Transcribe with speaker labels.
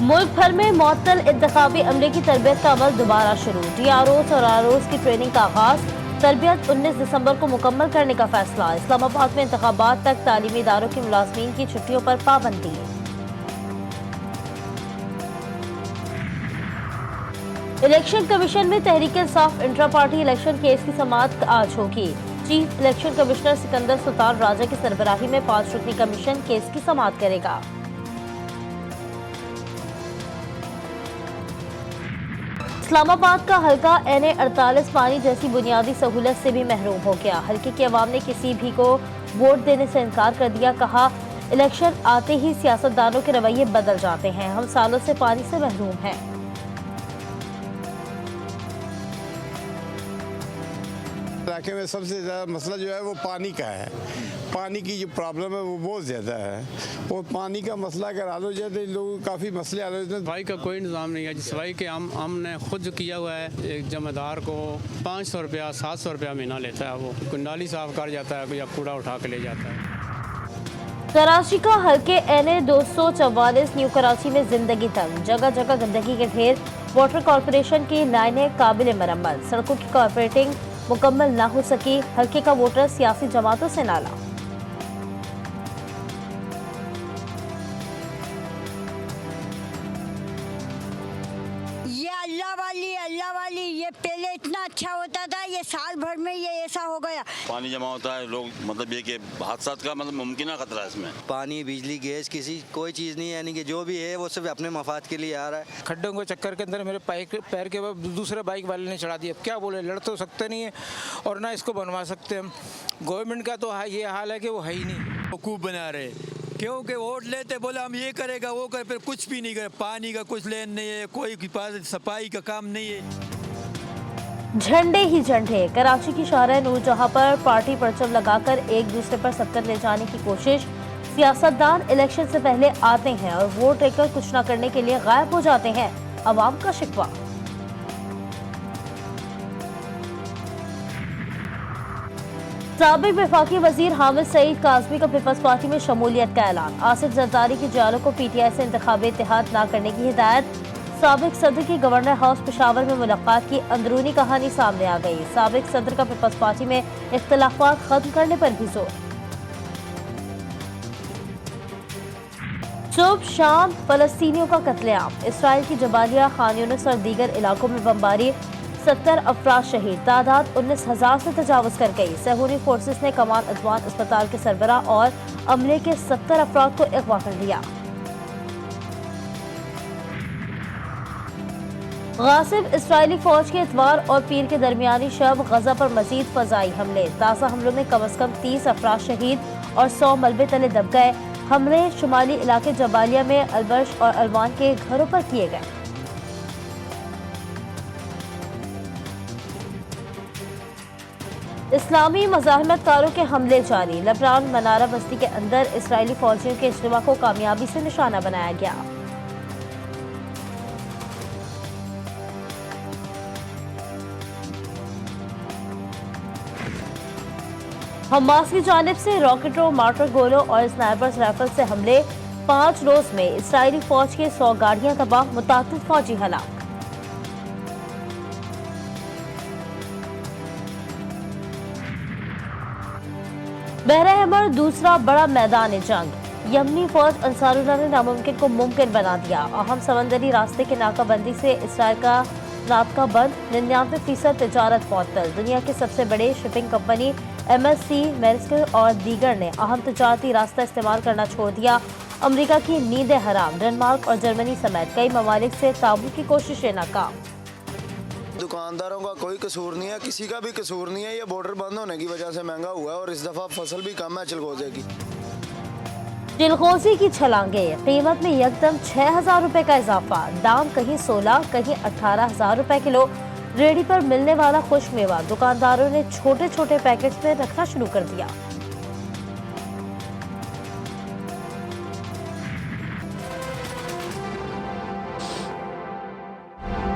Speaker 1: मुल्क भर में मुअत्तल इंतखाबी अमले की तरबियत का अमल दोबारा शुरू। DROs और ROs की ट्रेनिंग का आगाज। तरबियत 19 दिसंबर को मुकम्मल करने का फैसला। इस्लामाबाद में इंतखाबात तक तालीमी इदारों के मुलाजमीन की छुट्टियों पर पाबंदी। इलेक्शन कमीशन में Tehreek Insaf intra party election case की समाअत आज होगी। Chief election commissioner Sikandar Sultan Raja की सरबराही में 5 रुकनी कमीशन केस की समाअत करेगा। इस्लामाबाद का हल्का NA 48 पानी जैसी बुनियादी सहूलत से भी महरूम हो गया। हल्के की अवाम ने किसी भी को वोट देने से इनकार कर दिया। कहा, इलेक्शन आते ही सियासतदानों के रवैये बदल जाते हैं। हम सालों से पानी से महरूम हैं।
Speaker 2: इलाके में सबसे ज़्यादा मसला जो है वो पानी का है। पानी की जो प्रॉब्लम है वो बहुत ज़्यादा है और पानी का मसला अगर हल हो जाए तो लोगों को काफ़ी मसले हल हो जाते हैं।
Speaker 3: सफाई का कोई इंतज़ाम नहीं है। सफाई के हमने खुद जो किया हुआ है, एक जमादार को 500 रुपया 700 रुपया महीना लेता है। वो कोई नाली साफ कर जाता है या कूड़ा उठा के ले जाता है।
Speaker 1: कराची का हल्के NA 244 न्यू कराची में जिंदगी तंग। जगह जगह गंदगी के ढेर। वाटर कॉरपोरेशन की लाइनें काबिल मरम्मत। सड़कों की कॉर्पोरेटिंग मुकम्मल ना हो सकी। हल्के का वोटर सियासी जमातों से नाला।
Speaker 4: ये अल्लाह वाली ये पहले इतना अच्छा होता था, ये साल भर में ये ऐसा हो गया।
Speaker 5: पानी जमा होता है, लोग मतलब ये कि हादसा का मतलब मुमकिन खतरा है इसमें।
Speaker 6: पानी, बिजली, गैस किसी कोई चीज़ नहीं है, यानी कि जो भी है वो सिर्फ अपने मफाद के लिए आ रहा है।
Speaker 7: खड्डों के चक्कर के अंदर मेरे पैर के दूसरे बाइक वाले ने चढ़ा दिया। क्या बोले, लड़ तो सकते नहीं है और ना इसको बनवा सकते हम। गवर्नमेंट का तो ये हाल है कि वो है ही नहीं।
Speaker 8: वकूफ़ बना रहे क्योंकि वोट लेते बोला हम ये करेगा वो करे, फिर कुछ भी नहीं करे। पानी का कुछ लेन नहीं है, कोई के पास सफाई का काम नहीं है।
Speaker 1: झंडे ही झंडे। कराची की शाहराह नूरजहां पर पार्टी परचम लगाकर एक दूसरे पर सत्तर ले जाने की कोशिश। सियासतदान इलेक्शन से पहले आते हैं और वोट लेकर कुछ न करने के लिए गायब हो जाते हैं। अवाम का शिकवा। साबिक वफाकी वजीर हामिद सईद काज़मी का पीपल्स पार्टी में शमूलियत का ऐलान। आसिफ जरदारी की जालों को PTI से इंतखाबी इत्तेहाद न करने की हिदायत। साबिक सदर की गवर्नर हाउस पेशावर में मुलाकात की अंदरूनी कहानी सामने आ गई। साबिक सदर का पीपल्स पार्टी में इख्तिलाफात खत्म करने पर भी जोर। सुबह शाम फलस्तीनियों का कत्लेआम। इसराइल की जबालिया, खान यूनिस और दीगर इलाकों में बमबारी। 70 अफराद शहीद। तादाद 19,000 से तजावुज कर गई। सहूनी फोर्सेस ने कमान अजवान अस्पताल के सरबराह और अमले के 70 अफराद को अगवा कर लिया। गासिब इसराइली फौज के इतवार और पीर के दरमियानी शब गजा पर मजीद फजाई हमले। ताज़ा हमलों में कम अज कम 30 अफराद शहीद और 100 मलबे तले दब गए। हमले शुमाली इलाके जबालिया में अलबर्श और अलवान के घरों पर किए गए। इस्लामी मज़ाहमतकारों के हमले जारी। लबनान मनारा बस्ती के अंदर इसराइली फौजियों के इज्तिमा को कामयाबी से निशाना बनाया गया। हमास की जानिब से रॉकेटों, मार्टर गोलों और स्नाइपर्स राइफल से हमले। 5 रोज में इसराइली फौज के 100 गाड़ियां तबाह। मुतात्तिद फौजी हलाक। बहरा अहमर दूसरा बड़ा मैदान जंग। यमनी फौज अंसारुल्लाह ने नामुमकिन को मुमकिन बना दिया। अहम समंदरी रास्ते के नाकाबंदी से इसराइल का नाबका बंद। 99% तिजारत मुअत्तल। दुनिया की सबसे बड़ी शिपिंग कंपनी MSC, मेरिस्क और दीगर ने अहम तिजारती रास्ता इस्तेमाल करना छोड़ दिया। अमरीका की नींद हराम। डेनमार्क और जर्मनी समेत कई ममालिक से काबू की कोशिशें नाकाम।
Speaker 6: दुकानदारों का कोई कसूर नहीं है, किसी का भी कसूर नहीं है। ये बॉर्डर बंद होने की वजह से महंगा हुआ है और इस दफा फसल भी कम है चिलगोजे की।
Speaker 1: चिलगोजी की छलांगे। कीमत में यकदम 6,000 रुपए का इजाफा। दाम कहीं 16 कहीं 18,000 रुपए किलो। रेडी पर मिलने वाला खुश मेवा दुकानदारों ने छोटे छोटे पैकेट्स में रखना शुरू कर दिया।